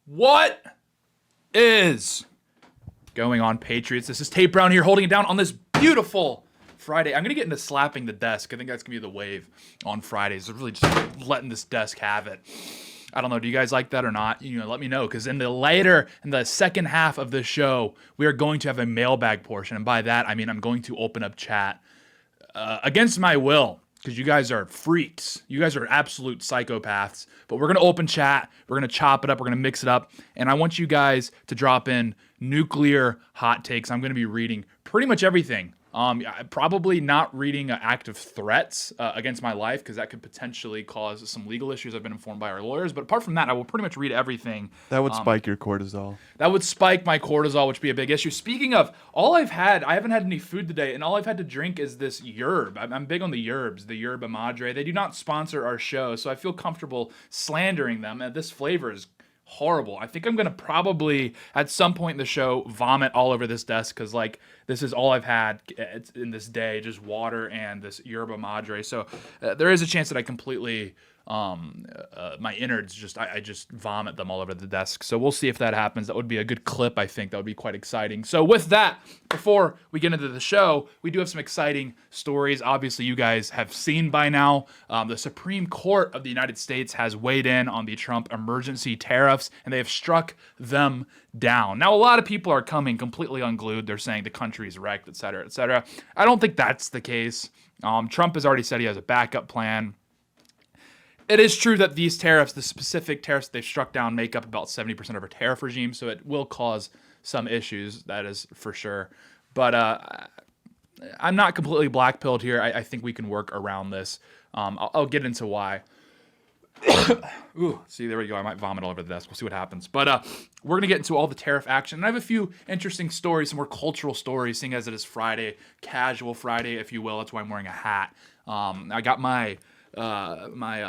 What is going on, Patriots? This is Tate Brown here holding it down on this beautiful Friday. I'm going to get into slapping the desk. I think that's going to be the wave on Fridays. I'm really just letting this desk have it. I don't know. Do you guys like that or not? Let me know, because in the second half of this show, we are going to have a mailbag portion. And by that, I mean I'm going to open up chat against my will, because you guys are freaks. You guys are absolute psychopaths. But we're going to open chat. We're going to chop it up. We're going to mix it up. And I want you guys to drop in nuclear hot takes. I'm going to be reading pretty much everything. Probably not reading active threats against my life, because that could potentially cause some legal issues. I've been informed by our lawyers. But apart from that, I will pretty much read everything. That would spike your cortisol. That would spike my cortisol, which would be a big issue. Speaking of, I haven't had any food today, and all I've had to drink is this yerb. I'm big on the yerbs, the yerba madre. They do not sponsor our show, so I feel comfortable slandering them. And this flavor is horrible. I think I'm going to probably, at some point in the show, vomit all over this desk, because, this is all I've had in this day, just water and this yerba madre. So there is a chance that I completely, my innards, I just vomit them all over the desk. So we'll see if that happens. That would be a good clip, I think. That would be quite exciting. So with that, before we get into the show, we do have some exciting stories. Obviously, you guys have seen by now, the Supreme Court of the United States has weighed in on the Trump emergency tariffs, and they have struck them down. Now, a lot of people are coming completely unglued. They're saying the country's wrecked, et cetera, et cetera. I don't think that's the case. Trump has already said he has a backup plan. It is true that these tariffs, the specific tariffs they've struck down, make up about 70% of our tariff regime, so it will cause some issues, that is for sure. But I'm not completely black-pilled here. I think we can work around this. I'll get into why. Ooh, see, there we go. I might vomit all over the desk. We'll see what happens. But we're going to get into all the tariff action. And I have a few interesting stories, some more cultural stories, seeing as it is Friday, casual Friday, if you will. That's why I'm wearing a hat. I got my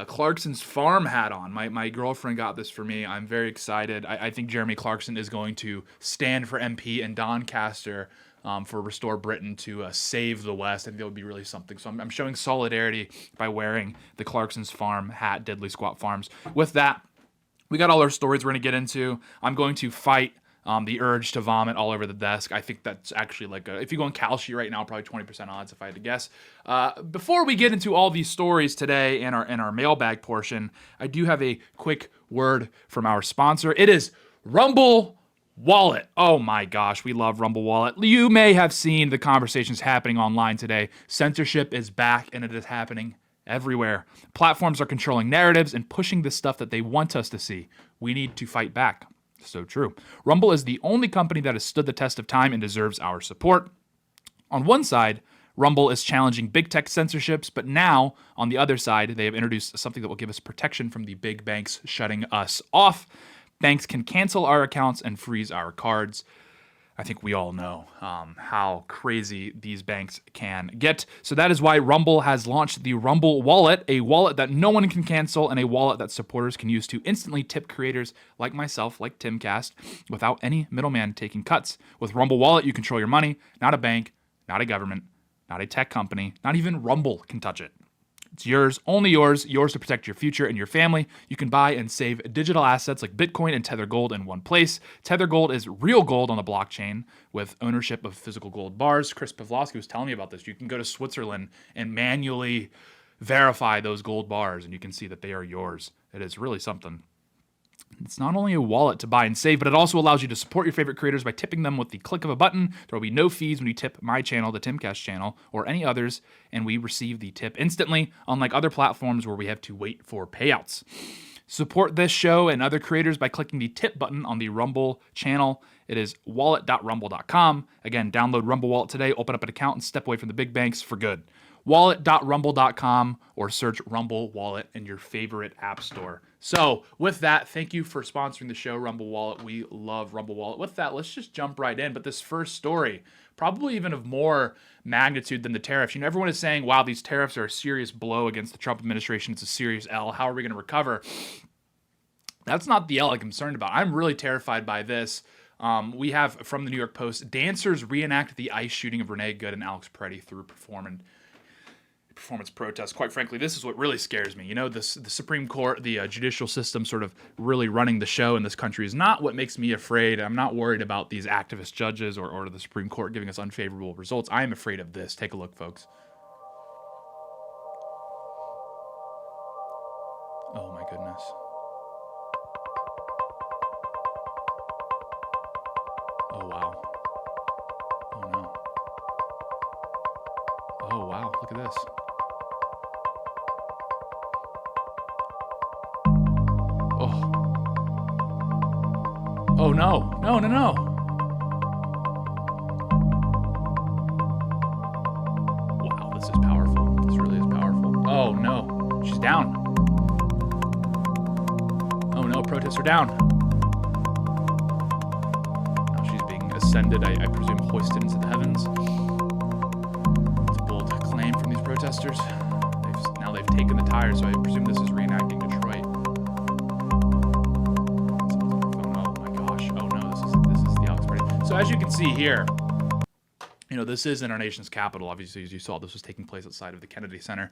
Clarkson's farm hat on. My girlfriend got this for me. I'm very excited. I think Jeremy Clarkson is going to stand for MP in Doncaster for Restore Britain to save the West. I think that would be really something. So I'm showing solidarity by wearing the Clarkson's farm hat, Deadly Squat Farms. With that, we got all our stories we're going to get into. I'm going to fight the urge to vomit all over the desk. I think that's actually if you go on Kalshi right now, probably 20% odds if I had to guess. Before we get into all these stories today and our mailbag portion, I do have a quick word from our sponsor. It is Rumble Wallet. Oh my gosh, we love Rumble Wallet. You may have seen the conversations happening online today. Censorship is back, and it is happening everywhere. Platforms are controlling narratives and pushing the stuff that they want us to see. We need to fight back. So true. Rumble is the only company that has stood the test of time and deserves our support. On one side, Rumble is challenging big tech censorships, but now, on the other side, they have introduced something that will give us protection from the big banks shutting us off. Banks can cancel our accounts and freeze our cards. I think we all know how crazy these banks can get. So that is why Rumble has launched the Rumble Wallet, a wallet that no one can cancel and a wallet that supporters can use to instantly tip creators like myself, like Timcast, without any middleman taking cuts. With Rumble Wallet, you control your money, not a bank, not a government, not a tech company, not even Rumble can touch it. It's yours, only yours to protect your future and your family. You can buy and save digital assets like Bitcoin and Tether Gold in one place. Tether Gold is real gold on the blockchain with ownership of physical gold bars. Chris Pavlovsky was telling me about this. You can go to Switzerland and manually verify those gold bars, and you can see that they are yours. It is really something. It's not only a wallet to buy and save, but it also allows you to support your favorite creators by tipping them with the click of a button. There will be no fees when you tip my channel, the Timcast channel, or any others, and we receive the tip instantly, unlike other platforms where we have to wait for payouts. Support this show and other creators by clicking the tip button on the Rumble channel. It is wallet.rumble.com. Again, download Rumble Wallet today, open up an account, and step away from the big banks for good. Wallet.rumble.com or search Rumble Wallet in your favorite app store. So with that, thank you for sponsoring the show, Rumble Wallet. We love Rumble Wallet. With that, let's just jump right in. But this first story, probably even of more magnitude than the tariffs. Everyone is saying, wow, these tariffs are a serious blow against the Trump administration. It's a serious L. How are we going to recover? That's not the L I'm concerned about. I'm really terrified by this. We have, from the New York Post, dancers reenact the ICE shooting of Renee Good and Alex Peretti through performance. performance protests. Quite frankly, this is what really scares me. The Supreme Court, the judicial system sort of really running the show in this country is not what makes me afraid. I'm not worried about these activist judges or the Supreme Court giving us unfavorable results. I am afraid of this. Take a look, folks. Oh my goodness. Oh wow. Oh no. Oh wow, look at this. Oh. Oh no. No, no, no. Wow, this is powerful. This really is powerful. Oh no. She's down. Oh no, protests are down. Now she's being ascended, I presume hoisted into the heavens. It's a bold claim from these protesters. Now they've taken the tires, so I presume this is reenacting Detroit. Oh my gosh. Oh no, this is the Alex Party. So as you can see here, this is in our nation's capital. Obviously, as you saw, this was taking place outside of the Kennedy Center.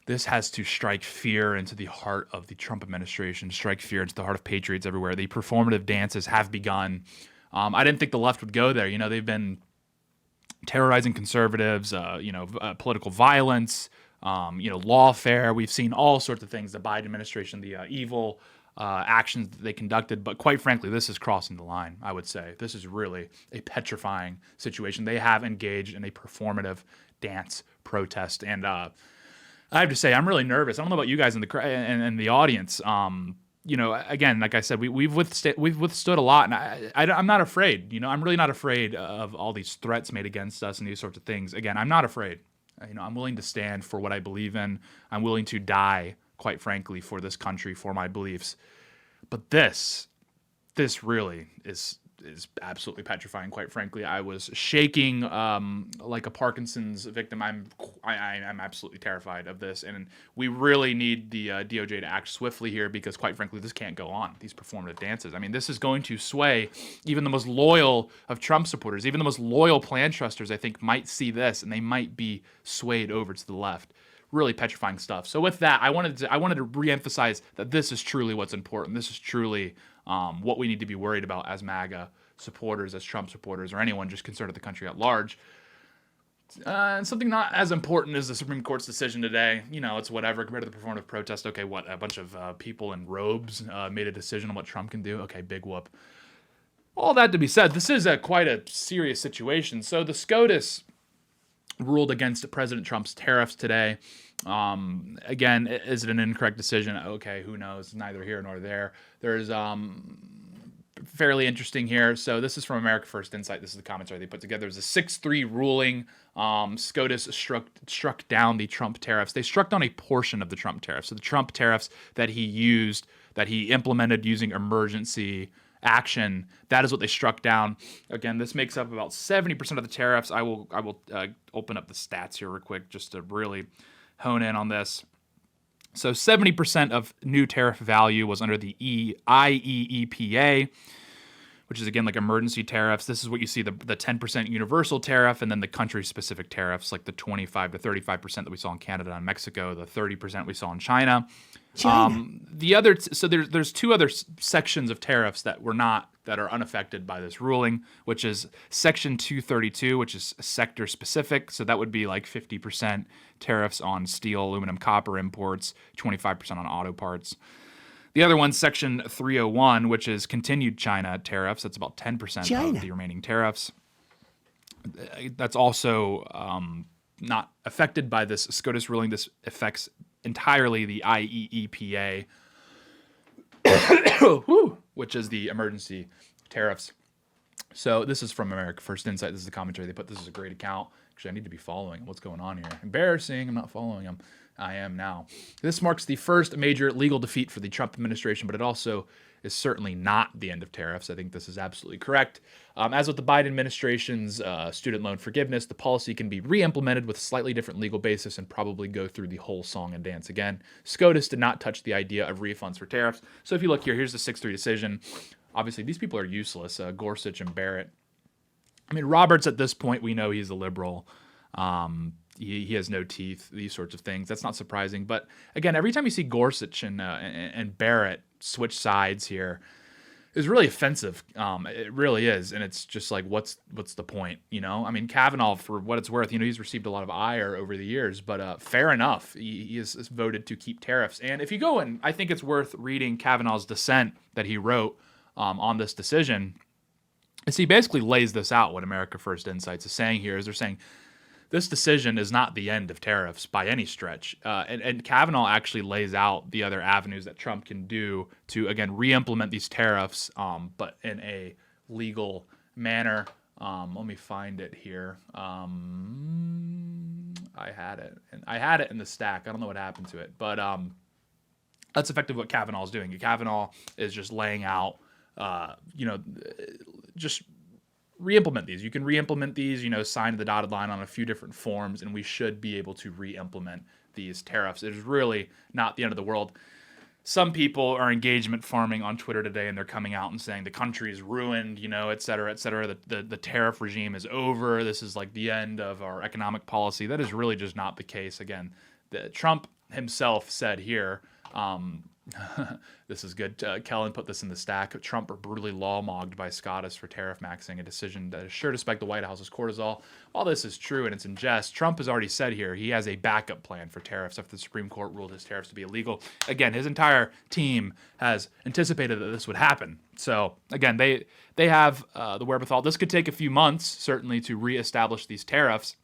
This has to strike fear into the heart of the Trump administration, strike fear into the heart of patriots everywhere. The performative dances have begun. I didn't think the left would go there. They've been terrorizing conservatives, political violence, lawfare. We've seen all sorts of things. The Biden administration, the evil actions that they conducted. But quite frankly, this is crossing the line, I would say. This is really a petrifying situation. They have engaged in a performative dance protest. And I have to say, I'm really nervous. I don't know about you guys in the audience. Again, like I said, we've withstood a lot, and I'm not afraid. I'm really not afraid of all these threats made against us and these sorts of things. Again, I'm not afraid. I'm willing to stand for what I believe in. I'm willing to die, quite frankly, for this country, for my beliefs. But this really is absolutely petrifying, quite frankly. I was shaking like a Parkinson's victim. I'm absolutely terrified of this, and we really need the DOJ to act swiftly here because, quite frankly, this can't go on, these performative dances. I mean, this is going to sway even the most loyal of Trump supporters, even the most loyal plan trusters, I think, might see this, and they might be swayed over to the left. Really petrifying stuff. So with that, I wanted to reemphasize that this is truly what's important. This is truly what we need to be worried about as MAGA supporters, as Trump supporters, or anyone just concerned with the country at large. And something not as important as the Supreme Court's decision today. It's whatever compared to the performative protest. Okay, what, a bunch of people in robes made a decision on what Trump can do? Okay, big whoop. All that to be said, this is quite a serious situation. So the SCOTUS ruled against President Trump's tariffs today. Again, is it an incorrect decision? Okay, who knows? Neither here nor there. There's fairly interesting here. So this is from America First Insight. This is the commentary they put together. It was a 6-3 ruling. SCOTUS struck down the Trump tariffs. They struck down a portion of the Trump tariffs. So the Trump tariffs that he implemented using emergency action, that is what they struck down. Again, this makes up about 70% of the tariffs. I will open up the stats here real quick just to really hone in on this. So 70% of new tariff value was under the IEEPA, which is, again, like emergency tariffs. This is what you see, the 10% universal tariff, and then the country-specific tariffs, like the 25 to 35% that we saw in Canada and Mexico, the 30% we saw in China. There's two other sections of tariffs that are unaffected by this ruling, which is Section 232, which is sector specific. So that would be like 50% tariffs on steel, aluminum, copper imports, 25% on auto parts. The other one, Section 301, which is continued China tariffs. That's about 10% of the remaining tariffs. That's also not affected by this SCOTUS ruling. This affects entirely the IEEPA, which is the emergency tariffs. So this is from America First Insight. This is the commentary they put. This is a great account. Actually, I need to be following what's going on here. Embarrassing. I'm not following them. I am now. This marks the first major legal defeat for the Trump administration, but it also is certainly not the end of tariffs. I think this is absolutely correct. As with the Biden administration's student loan forgiveness, the policy can be re-implemented with a slightly different legal basis and probably go through the whole song and dance again. SCOTUS did not touch the idea of refunds for tariffs. So if you look here, here's the 6-3 decision. Obviously, these people are useless, Gorsuch and Barrett. I mean, Roberts, at this point, we know he's a liberal. he has no teeth, these sorts of things. That's not surprising. But again, every time you see Gorsuch and Barrett switch sides here, is really offensive. It really is, and it's just like, what's the point? I mean, Kavanaugh, for what it's worth, he's received a lot of ire over the years, but fair enough. He has voted to keep tariffs, and if you go and I think it's worth reading Kavanaugh's dissent that he wrote on this decision. Is he basically lays this out. What America First Insights is saying here is they're saying this decision is not the end of tariffs by any stretch. And Kavanaugh actually lays out the other avenues that Trump can do to, again, re-implement these tariffs, but in a legal manner. Let me find it here. I had it. And I had it in the stack. I don't know what happened to it. But that's effectively what Kavanaugh is doing. Kavanaugh is just laying out, just re-implement these. You can re-implement these, sign the dotted line on a few different forms, and we should be able to re-implement these tariffs. It is really not the end of the world. Some people are engagement farming on Twitter today, and they're coming out and saying the country is ruined, et cetera, et cetera. The tariff regime is over. This is like the end of our economic policy. That is really just not the case. Again, Trump himself said here, this is good. Kellen put this in the stack. Trump were brutally law-mogged by SCOTUS for tariff maxing, a decision that is sure to spike the White House's cortisol. While this is true and it's in jest, Trump has already said here he has a backup plan for tariffs after the Supreme Court ruled his tariffs to be illegal. Again, his entire team has anticipated that this would happen. So, again, they have the wherewithal. This could take a few months, certainly, to reestablish these tariffs,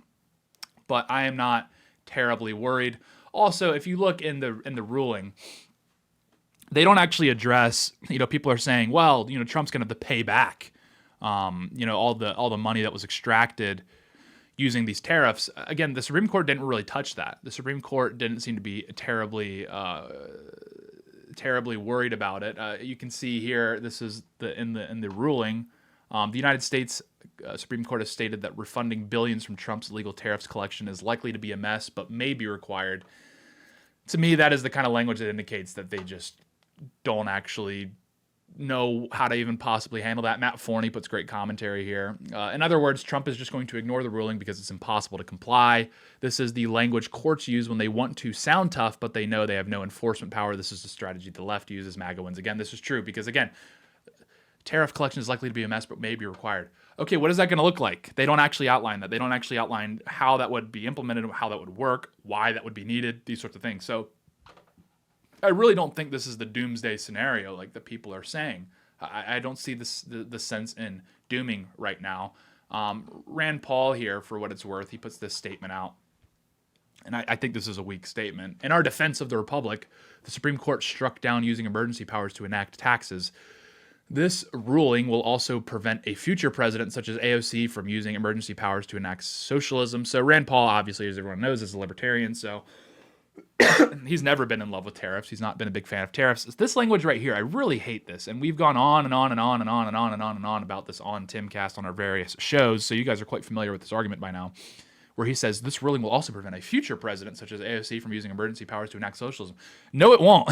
but I am not terribly worried. Also, if you look in the ruling, they don't actually address, people are saying, well, Trump's going to have to pay back, all the money that was extracted using these tariffs. Again, the Supreme Court didn't really touch that. The Supreme Court didn't seem to be terribly worried about it. You can see here, this is in the ruling. The United States Supreme Court has stated that refunding billions from Trump's illegal tariffs collection is likely to be a mess, but may be required. To me, that is the kind of language that indicates that they just don't actually know how to even possibly handle that. Matt Forney puts great commentary here. In other words, Trump is just going to ignore the ruling because it's impossible to comply. This is the language courts use when they want to sound tough, but they know they have no enforcement power. This is the strategy the left uses. MAGA wins again. This is true because, again, tariff collection is likely to be a mess, but may be required. Okay, what is that going to look like? They don't actually outline that. They don't actually outline how that would be implemented, how that would work, why that would be needed, these sorts of things. So I really don't think this is the doomsday scenario like the people are saying. I don't see the sense in dooming right now. Rand Paul here, for what it's worth, he puts this statement out. And I think this is a weak statement. In our defense of the Republic, the Supreme Court struck down using emergency powers to enact taxes. This ruling will also prevent a future president such as AOC from using emergency powers to enact socialism. So Rand Paul, obviously, as everyone knows, is a libertarian, so he's never been in love with tariffs. He's not been a big fan of tariffs. This language right here, I really hate this. And we've gone on and on and on and on and on and on and on about this on Timcast on our various shows. So you guys are quite familiar with this argument by now, where he says this ruling will also prevent a future president such as AOC from using emergency powers to enact socialism. No, it won't.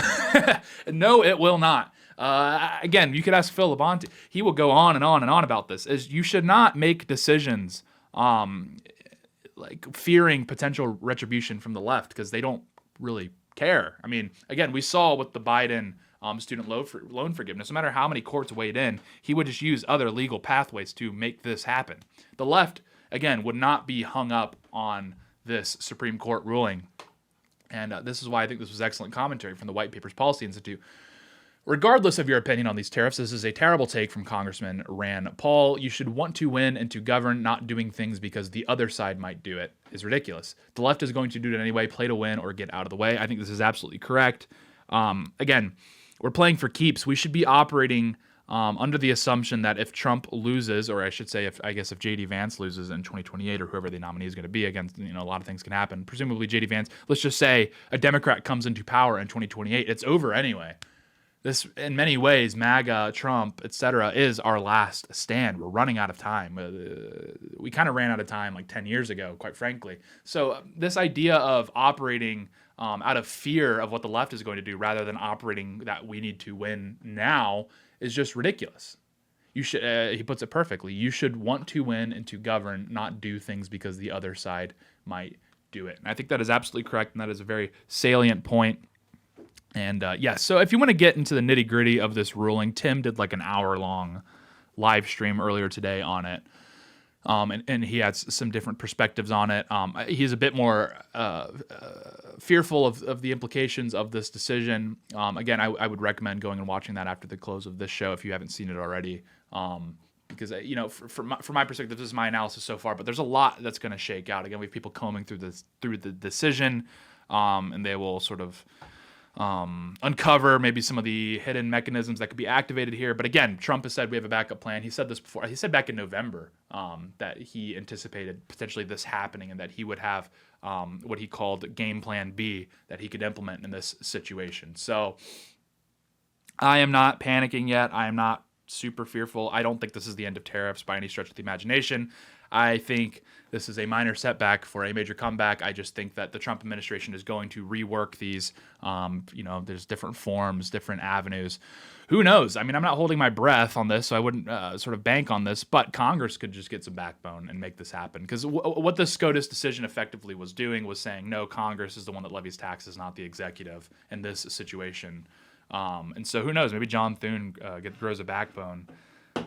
No, it will not. Again, you could ask Phil Labonte. He will go on and on and on about this. Is you should not make decisions like fearing potential retribution from the left because they don't really care. I mean, again, we saw with the Biden student loan forgiveness, no matter how many courts weighed in, he would just use other legal pathways to make this happen. The left, again, would not be hung up on this Supreme Court ruling. And this is why I think this was excellent commentary from the White Papers Policy Institute. Regardless of your opinion on these tariffs, this is a terrible take from Congressman Rand Paul. You should want to win and to govern, not doing things because the other side might do it is ridiculous. The left is going to do it anyway, play to win or get out of the way. I think this is absolutely correct. Again, we're playing for keeps. We should be operating under the assumption that if Trump loses, or I should say, if J.D. Vance loses in 2028 or whoever the nominee is going to be against, a lot of things can happen. Presumably J.D. Vance, let's just say a Democrat comes into power in 2028. It's over anyway. This, in many ways, MAGA, Trump, etc., is our last stand. We're running out of time. We kind of ran out of time like 10 years ago, quite frankly. So this idea of operating out of fear of what the left is going to do rather than operating that we need to win now is just ridiculous. You should, he puts it perfectly, you should want to win and to govern, not do things because the other side might do it. And I think that is absolutely correct, and that is a very salient point. And so if you want to get into the nitty gritty of this ruling, Tim did like an hour-long live stream earlier today on it. And he has some different perspectives on it. He's a bit more fearful of the implications of this decision. Again, I would recommend going and watching that after the close of this show if you haven't seen it already. Because, from my perspective, this is my analysis so far, but there's a lot that's going to shake out. Again, we have people combing through the decision, and they will sort of uncover maybe some of the hidden mechanisms that could be activated here. But again, Trump has said we have a backup plan. He said this before. He said back in November that he anticipated potentially this happening and that he would have what he called game plan B that he could implement in this situation. So I am not panicking yet. I am not super fearful. I don't think this is the end of tariffs by any stretch of the imagination. I think this is a minor setback for a major comeback. I just think that the Trump administration is going to rework these. There's different forms, different avenues. Who knows? I mean, I'm not holding my breath on this, so I wouldn't sort of bank on this. But Congress could just get some backbone and make this happen. Because what the SCOTUS decision effectively was doing was saying, no, Congress is the one that levies taxes, not the executive in this situation. And so who knows? Maybe John Thune grows a backbone.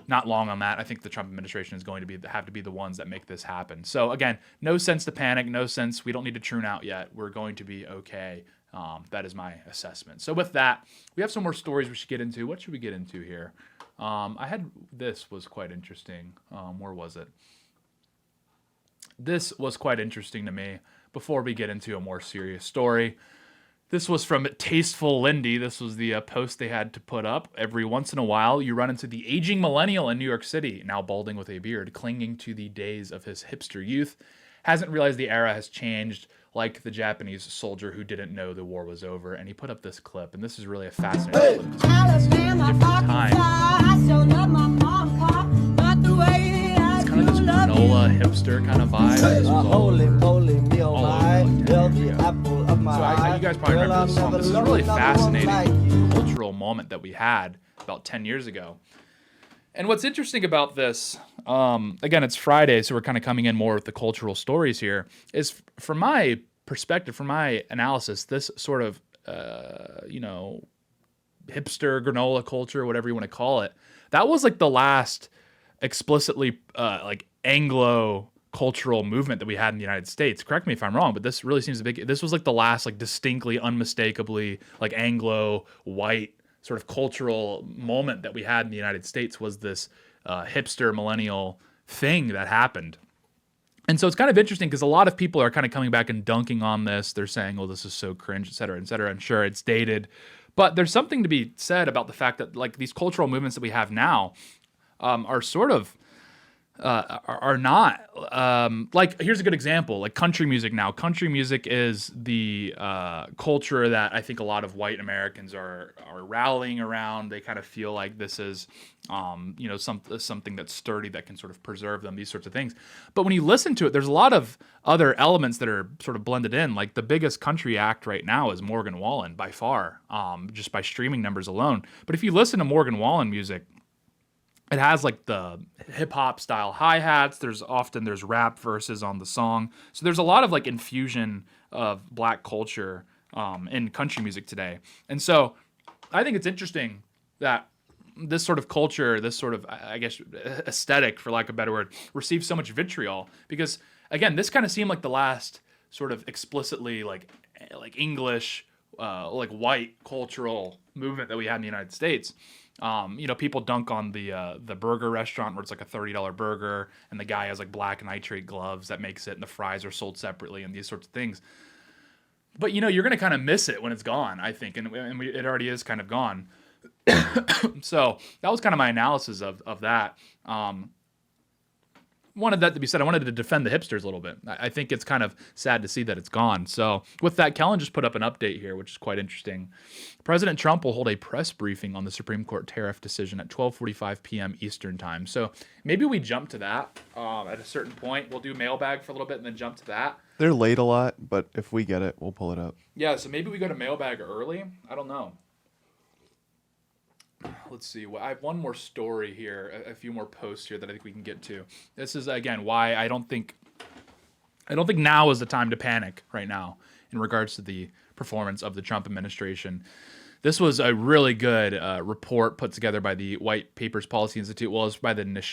Not long on that. I think the Trump administration is going to have to be the ones that make this happen. So again, no sense to panic, no sense. We don't need to tune out yet. We're going to be okay. That is my assessment. So with that, we have some more stories we should get into. What should we get into here? This was quite interesting. Where was it? This was quite interesting to me before we get into a more serious story. This was from Tasteful Lindy. This was the post they had to put up. Every once in a while, you run into the aging millennial in New York City, now balding with a beard, clinging to the days of his hipster youth. Hasn't realized the era has changed, like the Japanese soldier who didn't know the war was over. And he put up this clip, and this is really a fascinating clip. It's kind of this granola hipster kind of vibe. This was you guys probably remember this song. This is a really fascinating cultural moment that we had about 10 years ago. And what's interesting about this, again, it's Friday, so we're kind of coming in more with the cultural stories here, is from my perspective, from my analysis, this sort of, hipster granola culture, whatever you want to call it, that was like the last explicitly Anglo cultural movement that we had in the United States. Correct me if I'm wrong, but this really seems this was like the last distinctly, unmistakably Anglo white sort of cultural moment that we had in the United States was this hipster millennial thing that happened. And so it's kind of interesting because a lot of people are kind of coming back and dunking on this. They're saying, oh, this is so cringe, et cetera, et cetera. And sure, it's dated. But there's something to be said about the fact that these cultural movements that we have now are sort of are not here's a good example, country music now. Country music is the culture that I think a lot of white Americans are rallying around. They kind of feel like this is something that's sturdy that can sort of preserve them, these sorts of things. But when you listen to it, there's a lot of other elements that are sort of blended in. Like the biggest country act right now is Morgan Wallen by far, just by streaming numbers alone. But if you listen to Morgan Wallen music, it has the hip hop style hi-hats. There's rap verses on the song. So there's a lot of infusion of black culture in country music today. And so I think it's interesting that this sort of culture, this sort of, I guess, aesthetic, for lack of a better word, receives so much vitriol because, again, this kind of seemed like the last sort of explicitly English, white cultural movement that we had in the United States. People dunk on the burger restaurant where it's a $30 burger and the guy has black nitrate gloves that makes it and the fries are sold separately and these sorts of things. But, you're going to kind of miss it when it's gone, I think. And it already is kind of gone. So that was kind of my analysis of that. Wanted that to be said. I wanted to defend the hipsters a little bit. I think it's kind of sad to see that it's gone. So with that, Kellen just put up an update here, which is quite interesting. President Trump will hold a press briefing on the Supreme Court tariff decision at 12:45 p.m. Eastern time. So maybe we jump to that at a certain point. We'll do mailbag for a little bit and then jump to that. They're late a lot, but if we get it, we'll pull it up. Yeah, so maybe we go to mailbag early. I don't know. Let's see. I have one more story here, a few more posts here that I think we can get to. This is, again, why I I don't think now is the time to panic right now in regards to the performance of the Trump administration. This was a really good report put together by the White Papers Policy Institute. Well, it's by the Niskanen,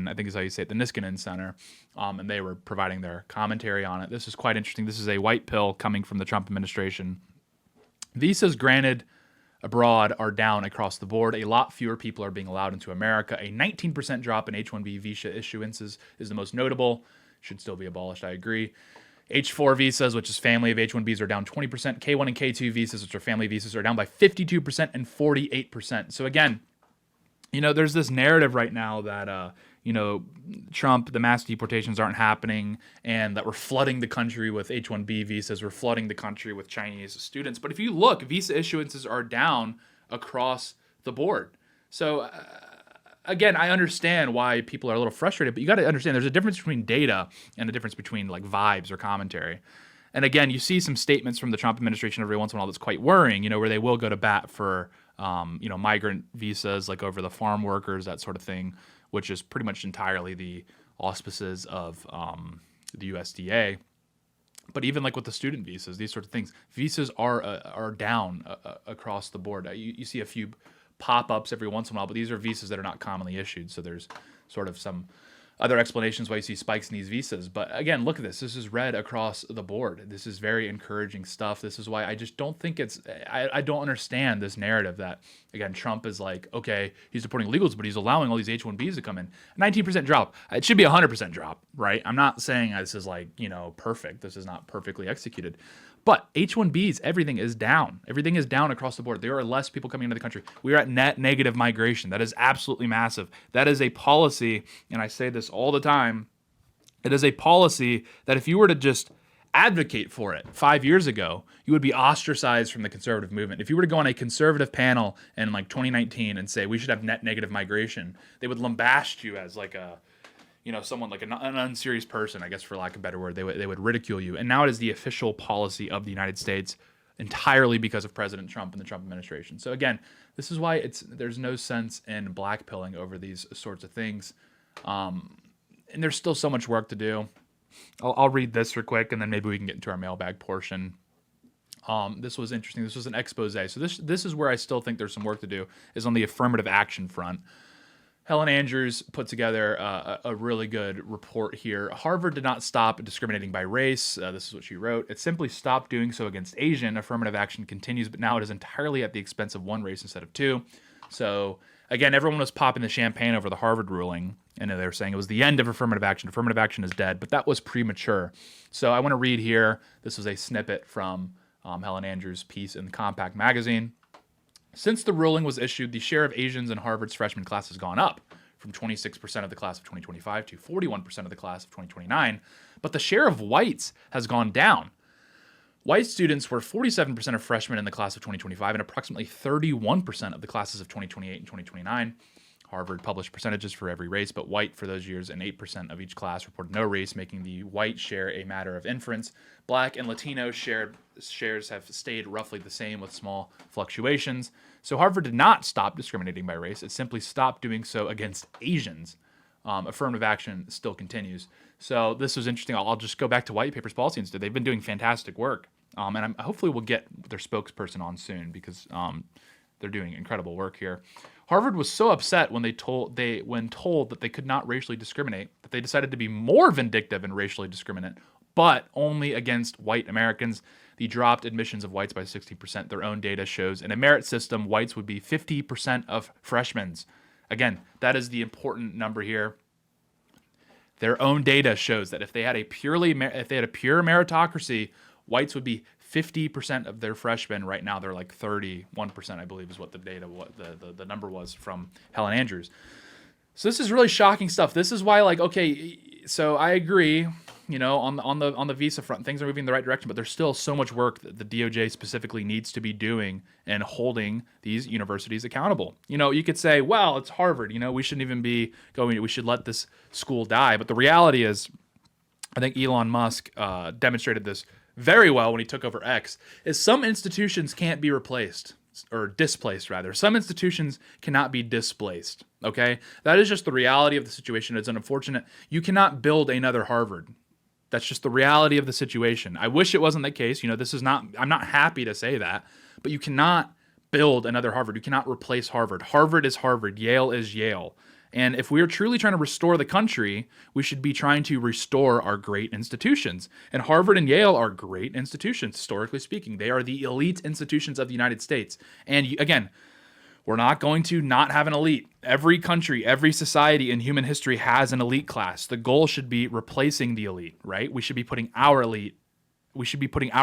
I think is how you say it, the Niskanen Center, and they were providing their commentary on it. This is quite interesting. This is a white pill coming from the Trump administration. Visas granted abroad are down across the board. A lot fewer people are being allowed into America. A 19% drop in H-1B visa issuances is the most notable. Should still be abolished, I agree. H-4 visas, which is family of H-1Bs, are down 20%. K-1 and K-2 visas, which are family visas, are down by 52% and 48%. So again, there's this narrative right now that, Trump, the mass deportations aren't happening and that we're flooding the country with H-1B visas. We're flooding the country with Chinese students. But if you look, visa issuances are down across the board. So again, I understand why people are a little frustrated, but you got to understand there's a difference between data and a difference between like vibes or commentary. And again, you see some statements from the Trump administration every once in a while that's quite worrying, where they will go to bat for, migrant visas, like over the farm workers, that sort of thing, which is pretty much entirely the auspices of the USDA. But even like with the student visas, these sort of things, visas are down across the board. You see a few pop-ups every once in a while, but these are visas that are not commonly issued. So there's sort of some other explanations why you see spikes in these visas. But again, look at this. This is red across the board. This is very encouraging stuff. This is why I just don't think I don't understand this narrative that, again, Trump is like, okay, he's deporting illegals, but he's allowing all these H-1Bs to come in. 19% drop. It should be a 100% drop, right? I'm not saying this is like, perfect. This is not perfectly executed. But H-1Bs, everything is down. Everything is down across the board. There are less people coming into the country. We are at net negative migration. That is absolutely massive. That is a policy, and I say this all the time, it is a policy that if you were to just advocate for it 5 years ago, you would be ostracized from the conservative movement. If you were to go on a conservative panel in like 2019 and say we should have net negative migration, they would lambast you as like a someone like an unserious person, I guess, for lack of a better word. They would ridicule you. And now it is the official policy of the United States entirely because of President Trump and the Trump administration. So again, this is why there's no sense in blackpilling over these sorts of things. And there's still so much work to do. I'll read this real quick, and then maybe we can get into our mailbag portion. This was interesting. This was an expose. So this is where I still think there's some work to do, is on the affirmative action front. Helen Andrews put together a really good report here. Harvard did not stop discriminating by race. This is what she wrote. It simply stopped doing so against Asian. Affirmative action continues, but now it is entirely at the expense of one race instead of two. So again, everyone was popping the champagne over the Harvard ruling, and they were saying it was the end of affirmative action. Affirmative action is dead, but that was premature. So I want to read here. This was a snippet from Helen Andrews' piece in the Compact magazine. Since the ruling was issued, the share of Asians in Harvard's freshman class has gone up from 26% of the class of 2025 to 41% of the class of 2029, but the share of whites has gone down. White students were 47% of freshmen in the class of 2025 and approximately 31% of the classes of 2028 and 2029. Harvard published percentages for every race, but white for those years, and 8% of each class reported no race, making the white share a matter of inference. Black and Latino shares have stayed roughly the same with small fluctuations. So Harvard did not stop discriminating by race. It simply stopped doing so against Asians. Affirmative action still continues. So this was interesting. I'll just go back to White Papers Policy Institute. They've been doing fantastic work. And hopefully we'll get their spokesperson on soon because they're doing incredible work here. Harvard was so upset when told that they could not racially discriminate that they decided to be more vindictive and racially discriminate, but only against white Americans. They dropped admissions of whites by 60%. Their own data shows in a merit system, whites would be 50% of freshmen. Again, that is the important number here. Their own data shows that if they had a pure meritocracy, whites would be 50% of their freshmen. Right now, they're like 31%, I believe, is what the data, the number was from Helen Andrews. So this is really shocking stuff. This is why, so I agree, on the visa front, things are moving in the right direction, but there's still so much work that the DOJ specifically needs to be doing and holding these universities accountable. You could say, well, it's Harvard. We shouldn't even be going. We should let this school die. But the reality is, I think Elon Musk demonstrated this very well when he took over X, is some institutions can't be replaced. or displaced rather. Some institutions cannot be displaced. Okay, that is just the reality of the situation. It's unfortunate. You cannot build another Harvard. That's just the reality of the situation. I wish it wasn't the case. This is not. I'm not happy to say that, but you cannot build another Harvard. You cannot replace Harvard. Harvard is Harvard. Yale is Yale. And if we are truly trying to restore the country, we should be trying to restore our great institutions. And Harvard and Yale are great institutions, historically speaking. They are the elite institutions of the United States. And again, we're not going to not have an elite. Every country, every society in human history has an elite class. The goal should be replacing the elite, right? We should be putting our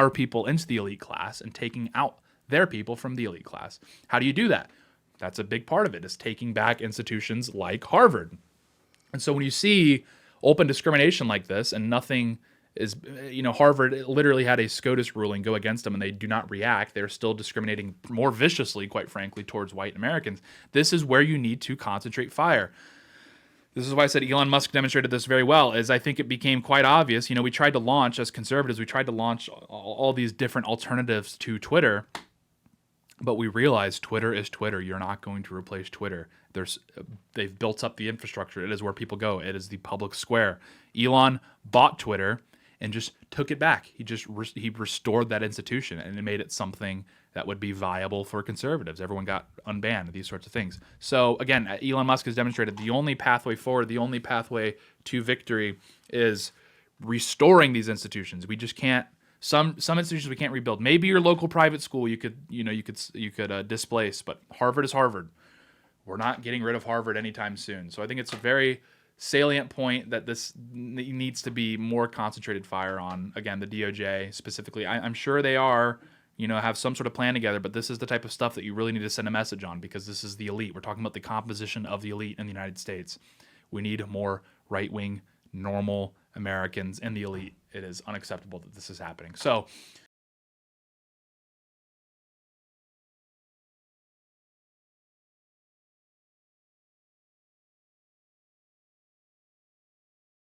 people into the elite class and taking out their people from the elite class. How do you do that? That's a big part of it, is taking back institutions like Harvard. And so when you see open discrimination like this and nothing is, Harvard literally had a SCOTUS ruling go against them and they do not react. They're still discriminating more viciously, quite frankly, towards white Americans. This is where you need to concentrate fire. This is why I said Elon Musk demonstrated this very well, is I think it became quite obvious. We tried to launch, as conservatives, all these different alternatives to Twitter. But we realized Twitter is Twitter. You're not going to replace Twitter. They've built up the infrastructure. It is where people go. It is the public square. Elon bought Twitter and just took it back. He restored that institution and it made it something that would be viable for conservatives. Everyone got unbanned, these sorts of things. So again, Elon Musk has demonstrated the only pathway forward, the only pathway to victory is restoring these institutions. We just can't. Some institutions we can't rebuild. Maybe your local private school you could displace, but Harvard is Harvard. We're not getting rid of Harvard anytime soon. So I think it's a very salient point that this needs to be more concentrated fire on. Again, the DOJ specifically. I'm sure they are, have some sort of plan together, but this is the type of stuff that you really need to send a message on because this is the elite. We're talking about the composition of the elite in the United States. We need more right-wing, normal Americans in the elite. It is unacceptable that this is happening. So